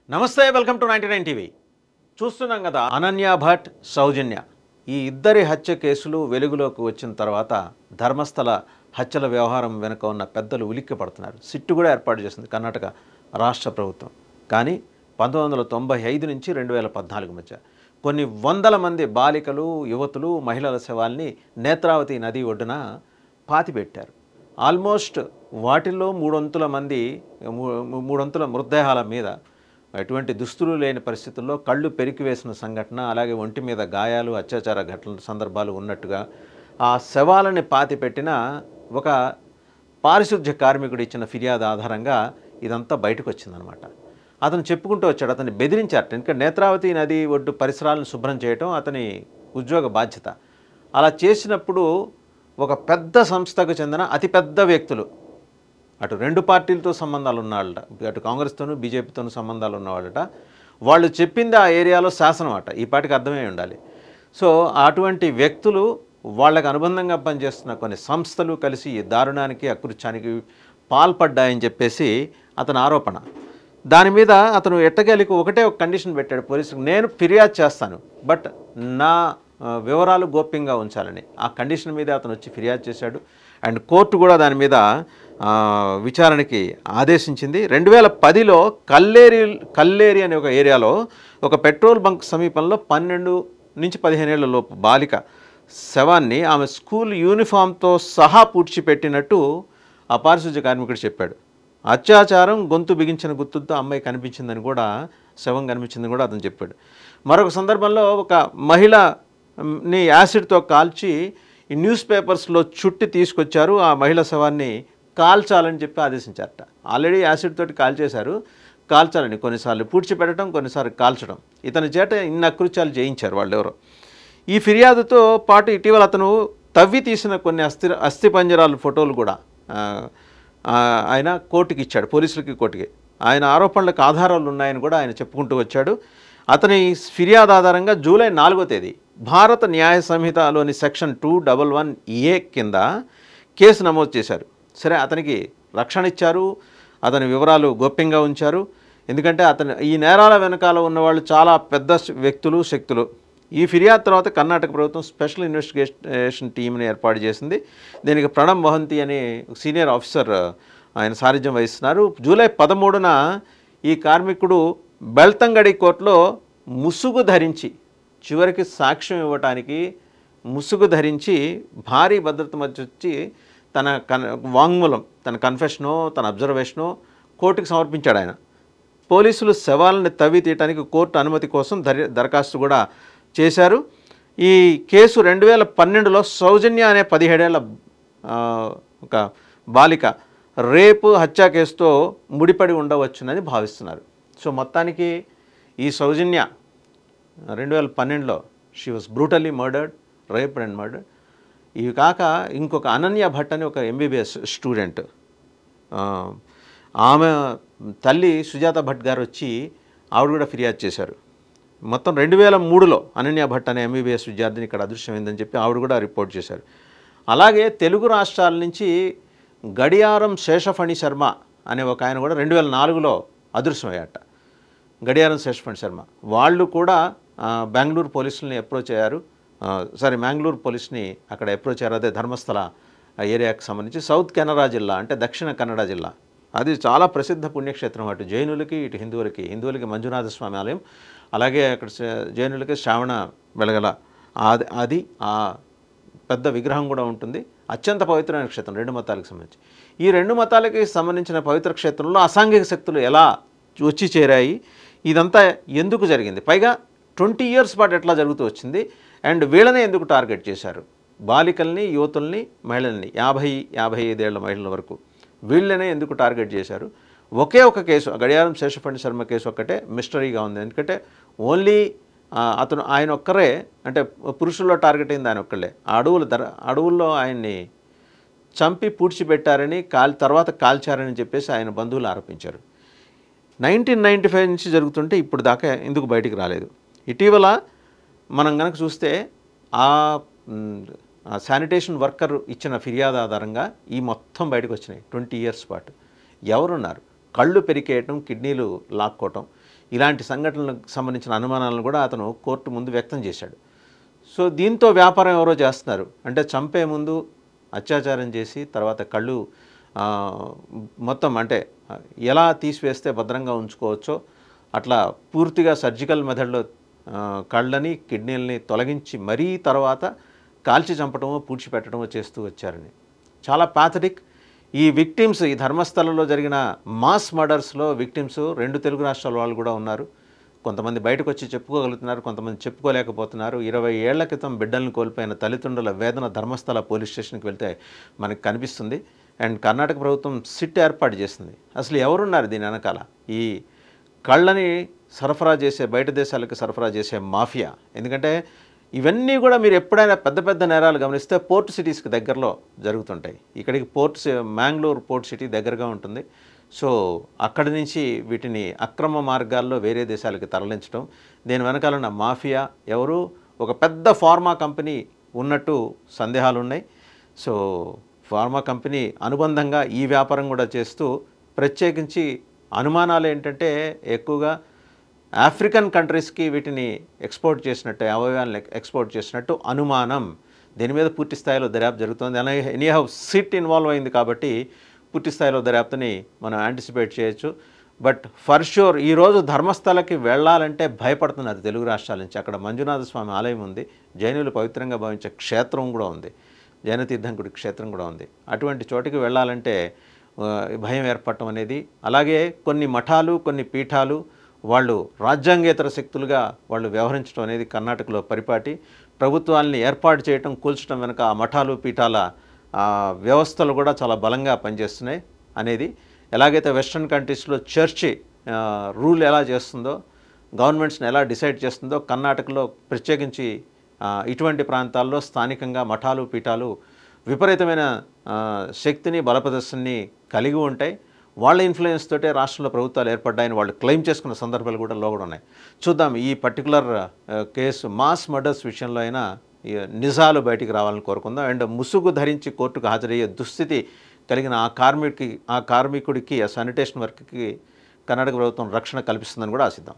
నమస్తే, welcome to 99 TV. చూస్తున్నాం కదా, అనన్య భట్, సౌజన్య ఈ ఇద్దరి హత్య కేసులు వెలుగులోకి వచ్చిన తర్వాత ధర్మస్థల హత్యల వ్యవహారం వెనుక ఉన్న పెద్దలు ఉలిక్కి పడుతున్నారు. సిట్టు కూడా ఏర్పాటు చేసింది కర్ణాటక రాష్ట్ర ప్రభుత్వం. కానీ 1995 నుంచి 2014 మధ్య కొన్ని వందల మంది బాలికలు, యువతులు, మహిళల శవాల్ని నేత్రావతి నది ఒడ్డున పాతిపెట్టారు. ఆల్మోస్ట్ వాటిల్లో మూడొంతుల మృతదేహాల మీద ఎటువంటి దుస్తులు లేని పరిస్థితుల్లో కళ్ళు పెరికివేసిన సంఘటన, అలాగే ఒంటి మీద గాయాలు, అత్యాచార ఘటనల సందర్భాలు ఉన్నట్టుగా ఆ శవాలని పాతిపెట్టిన ఒక పారిశుద్ధ్య కార్మికుడు ఇచ్చిన ఫిర్యాదు ఆధారంగా ఇదంతా బయటకు వచ్చిందనమాట. అతను చెప్పుకుంటూ వచ్చాడు, అతన్ని బెదిరించారట. ఇంకా నేత్రావతి నది ఒడ్డు పరిసరాలను శుభ్రం చేయడం అతని ఉద్యోగ బాధ్యత. అలా చేసినప్పుడు ఒక పెద్ద సంస్థకు చెందిన అతిపెద్ద వ్యక్తులు, అటు రెండు పార్టీలతో సంబంధాలు ఉన్నవాళ్ళట, అటు కాంగ్రెస్తోనూ బీజేపీతోనూ సంబంధాలు ఉన్నవాళ్ళట, వాళ్ళు చెప్పింది ఆ ఏరియాలో శాసనం అట. ఈ పాటికి అర్థమై ఉండాలి. సో అటువంటి వ్యక్తులు, వాళ్ళకు అనుబంధంగా పనిచేస్తున్న కొన్ని సంస్థలు కలిసి ఈ దారుణానికి, అకృత్యానికి పాల్పడ్డాయని చెప్పేసి అతని ఆరోపణ. దాని మీద అతను ఎట్టకేలకు ఒకటే ఒక కండిషన్ పెట్టాడు పోలీసులకు, నేను ఫిర్యాదు చేస్తాను, బట్ నా వివరాలు గోప్యంగా ఉంచాలని. ఆ కండిషన్ మీద అతను వచ్చి ఫిర్యాదు చేశాడు. అండ్ కోర్టు కూడా దాని మీద విచారణకి ఆదేశించింది. 2010లో కల్లేరి అనే ఒక ఏరియాలో ఒక పెట్రోల్ బంక్ సమీపంలో 12 నుంచి 15 ఏళ్ల లోపు బాలిక శవాన్ని ఆమె స్కూల్ యూనిఫామ్తో సహా పూడ్చిపెట్టినట్టు ఆ పారిశుద్ధ్య కార్మికుడు చెప్పాడు. అత్యాచారం, గొంతు బిగించిన గుర్తుతో అమ్మాయి కనిపించిందని కూడా, శవం కనిపించిందని కూడా అతను చెప్పాడు. మరొక సందర్భంలో ఒక మహిళని యాసిడ్తో కాల్చి ఈ న్యూస్ పేపర్స్లో చుట్టి తీసుకొచ్చారు. ఆ మహిళ శవాన్ని కాల్చాలని చెప్పి ఆదేశించారట. ఆల్రెడీ యాసిడ్ తోటి కాల్చేశారు, కాల్చాలని కొన్నిసార్లు పూడ్చిపెట్టడం, కొన్నిసార్లు కాల్చడం. ఇతని చేత ఇన్ని అకృత్యాలు చేయించారు వాళ్ళు ఎవరో. ఈ ఫిర్యాదుతో పాటు ఇటీవల అతను తవ్వి తీసిన కొన్ని అస్థిపంజరాల ఫోటోలు కూడా ఆయన కోర్టుకి ఇచ్చాడు, పోలీసులకి, కోర్టుకి. ఆయన ఆరోపణలకు ఆధారాలు ఉన్నాయని కూడా ఆయన చెప్పుకుంటూ వచ్చాడు. అతని ఫిర్యాదు ఆధారంగా జూలై 4వ తేదీ భారత న్యాయ సంహితలోని సెక్షన్ 211A కింద కేసు నమోదు చేశారు. సరే, అతనికి రక్షణ ఇచ్చారు, అతని వివరాలు గోప్యంగా ఉంచారు. ఎందుకంటే ఈ నేరాల వెనకాల ఉన్నవాళ్ళు చాలా పెద్ద వ్యక్తులు, శక్తులు. ఈ ఫిర్యాదు తర్వాత కర్ణాటక ప్రభుత్వం స్పెషల్ ఇన్వెస్టిగేషన్ టీంని ఏర్పాటు చేసింది. దీనికి ప్రణబ్ మొహంతి అనే సీనియర్ ఆఫీసర్ ఆయన సారథ్యం వహిస్తున్నారు. జూలై 13న ఈ కార్మికుడు బెల్తంగడి కోర్టులో ముసుగు ధరించి, చివరికి సాక్ష్యం ఇవ్వటానికి ముసుగు ధరించి భారీ భద్రత మధ్య వచ్చి తన వాంగ్మూలం, తన కన్ఫెషనో, తన అబ్జర్వేషనో కోర్టుకు సమర్పించాడు ఆయన. పోలీసులు శవాలను తవ్వి తీయడానికి కోర్టు అనుమతి కోసం దరఖాస్తు కూడా చేశారు. ఈ కేసు 2012లో సౌజన్య అనే 17 ఏళ్ల ఒక బాలిక రేపు హత్య కేసుతో ముడిపడి ఉండవచ్చునని భావిస్తున్నారు. సో మొత్తానికి ఈ సౌజన్య 2012లో she was brutally murdered, raped and murdered. ఇవి కాక ఇంకొక అనన్య భట్ అని ఒక MBBS స్టూడెంట్, ఆమె తల్లి సుజాత భట్ గారు వచ్చి ఆవిడ కూడా ఫిర్యాదు చేశారు. మొత్తం 2003లో అనన్య భట్ అనే MBBS విద్యార్థిని ఇక్కడ అదృశ్యమైందని చెప్పి ఆవిడ కూడా రిపోర్ట్ చేశారు. అలాగే తెలుగు రాష్ట్రాల నుంచి గడియారం శేషఫణి శర్మ అనే ఒక ఆయన కూడా 2004లో అదృశ్యమయ్యాట. గడియారం శేషఫణి శర్మ వాళ్ళు కూడా బెంగళూరు పోలీసులని అప్రోచ్ అయ్యారు. మ్యాంగ్లూరు పోలీస్ని అక్కడ అప్రోచ్ అయ్యారు. అదే ధర్మస్థల ఏరియాకి సంబంధించి సౌత్ కెనరా జిల్లా, అంటే దక్షిణ కన్నడ జిల్లా. అది చాలా ప్రసిద్ధ పుణ్యక్షేత్రం, అటు జైనులకి, ఇటు హిందువులకి మంజునాథ స్వామి ఆలయం, అలాగే అక్కడ జైనులకి శ్రావణ వెలగల అది ఆ పెద్ద విగ్రహం కూడా ఉంటుంది. అత్యంత పవిత్రమైన క్షేత్రం రెండు మతాలకు సంబంధించి. ఈ రెండు మతాలకి సంబంధించిన పవిత్ర క్షేత్రంలో అసాంఘిక శక్తులు ఎలా వచ్చి చేరాయి, ఇదంతా ఎందుకు జరిగింది, పైగా 20 years పాటు ఎట్లా జరుగుతూ వచ్చింది, అండ్ వీళ్ళనే ఎందుకు టార్గెట్ చేశారు, బాలికల్ని, యువతుల్ని, మహిళల్ని, 50-55 ఏళ్ల మహిళల వరకు వీళ్ళనే ఎందుకు టార్గెట్ చేశారు. ఒకే ఒక కేసు, గడియారం శేషఫణి శర్మ కేసు ఒక్కటే మిస్టరీగా ఉంది. ఎందుకంటే ఓన్లీ ఆయన ఒక్కరే, అంటే పురుషుల్లో టార్గెట్ అయింది ఆయన ఒక్కళ్ళే. అడవుల్లో ఆయన్ని చంపి పూడ్చిపెట్టారని, తర్వాత కాల్చారని చెప్పేసి ఆయన బంధువులు ఆరోపించారు. 1995 నుంచి జరుగుతుంటే ఇప్పుడు దాకా ఎందుకు బయటికి రాలేదు. ఇటీవల మనం కనుక చూస్తే ఆ శానిటేషన్ వర్కర్ ఇచ్చిన ఫిర్యాదు ఆధారంగా ఈ మొత్తం బయటకు వచ్చినాయి. 20 years పాటు ఎవరున్నారు, కళ్ళు పెరికేయటం, కిడ్నీలు లాక్కోవటం, ఇలాంటి సంఘటనలకు సంబంధించిన అనుమానాలను కూడా అతను కోర్టు ముందు వ్యక్తం చేశాడు. సో దీంతో వ్యాపారం ఎవరో చేస్తున్నారు అంటే చంపే ముందు అత్యాచారం చేసి తర్వాత కళ్ళు మొత్తం అంటే ఎలా తీసివేస్తే భద్రంగా ఉంచుకోవచ్చో అట్లా పూర్తిగా సర్జికల్ మెథడ్లో కళ్ళని కిడ్నీలని తొలగించి మరీ తర్వాత కాల్చి చంపటమో పూడ్చిపెట్టడమో చేస్తూ వచ్చారని. చాలా ప్యాథటిక్. ఈ విక్టిమ్స్ ఈ ధర్మస్థలంలో జరిగిన మాస్ మర్డర్స్లో విక్టిమ్స్ 2 తెలుగు రాష్ట్రాల వాళ్ళు కూడా ఉన్నారు. కొంతమంది బయటకు వచ్చి చెప్పుకోగలుగుతున్నారు, కొంతమంది చెప్పుకోలేకపోతున్నారు. 20 ఏళ్ల క్రితం బిడ్డలను కోల్పోయిన తల్లిదండ్రుల వేదన ధర్మస్థల పోలీస్ స్టేషన్కి వెళ్తే మనకు కనిపిస్తుంది. అండ్ కర్ణాటక ప్రభుత్వం సిట్ ఏర్పాటు చేసింది. అసలు ఎవరున్నారు దీని వెనకాల? ఈ కళ్ళని సరఫరా చేసే బయట దేశాలకు సరఫరా చేసే మాఫియా. ఎందుకంటే ఇవన్నీ కూడా మీరు ఎప్పుడైనా పెద్ద పెద్ద నేరాలు గమనిస్తే పోర్ట్ సిటీస్కి దగ్గరలో జరుగుతుంటాయి. ఇక్కడికి మ్యాంగ్లూర్ పోర్ట్ సిటీ దగ్గరగా ఉంటుంది. సో అక్కడి నుంచి వీటిని అక్రమ మార్గాల్లో వేరే దేశాలకు తరలించడం, దీని వెనకాల ఉన్న మాఫియా ఎవరు, ఒక పెద్ద ఫార్మా కంపెనీ ఉన్నట్టు సందేహాలు ఉన్నాయి. సో ఫార్మా కంపెనీ అనుబంధంగా ఈ వ్యాపారం కూడా చేస్తూ, ప్రత్యేకించి అనుమానాలు ఏంటంటే ఎక్కువగా ఆఫ్రికన్ కంట్రీస్కి వీటిని ఎక్స్పోర్ట్ చేసినట్టు, అవయవాలను ఎక్స్పోర్ట్ చేసినట్టు అనుమానం. దీని మీద పూర్తి స్థాయిలో దర్యాప్తు జరుగుతుంది. ఎనీహౌ సిట్ ఇన్వాల్వ్ అయింది కాబట్టి పూర్తి స్థాయిలో దర్యాప్తుని మనం యాంటిసిపేట్ చేయొచ్చు. బట్ ఫర్ షూర్ ఈరోజు ధర్మస్థలకి వెళ్ళాలంటే భయపడుతున్నారు తెలుగు రాష్ట్రాల నుంచి. అక్కడ మంజునాథ స్వామి ఆలయం ఉంది, జైనులు పవిత్రంగా భావించే క్షేత్రం కూడా ఉంది, జైన తీర్థంకుడి క్షేత్రం కూడా ఉంది. అటువంటి చోటికి వెళ్ళాలంటే భయం ఏర్పడటం అనేది, అలాగే కొన్ని మఠాలు కొన్ని పీఠాలు వాళ్ళు రాజ్యాంగేతర శక్తులుగా వాళ్ళు వ్యవహరించడం అనేది కర్ణాటకలో పరిపాటి. ప్రభుత్వాన్ని ఏర్పాటు చేయటం, కూల్చడం వెనుక ఆ మఠాలు పీఠాల వ్యవస్థలు కూడా చాలా బలంగా పనిచేస్తున్నాయి అనేది. ఎలాగైతే వెస్ట్రన్ కంట్రీస్లో చర్చి రూల్ ఎలా చేస్తుందో, గవర్నమెంట్స్ని ఎలా డిసైడ్ చేస్తుందో, కర్ణాటకలో ప్రత్యేకించి ఇటువంటి ప్రాంతాల్లో స్థానికంగా మఠాలు పీఠాలు విపరీతమైన శక్తిని బలప్రదర్శనని కలిగి ఉంటాయి. వాళ్ళ ఇన్ఫ్లుయెన్స్ తోటే రాష్ట్రంలో ప్రభుత్వాలు ఏర్పడ్డాయని వాళ్ళు క్లెయిమ్ చేసుకున్న సందర్భాలు కూడా లోగడ ఉన్నాయి. చూద్దాం ఈ పర్టికులర్ కేసు మాస్ మర్డర్స్ విషయంలో అయినా నిజాలు బయటికి రావాలని కోరుకుందాం. అండ్ ముసుగు ధరించి కోర్టుకు హాజరయ్యే దుస్థితి కలిగిన ఆ కార్మికుడికి ఆ శానిటేషన్ వర్క్కి కర్ణాటక ప్రభుత్వం రక్షణ కల్పిస్తుందని కూడా ఆశిద్దాం.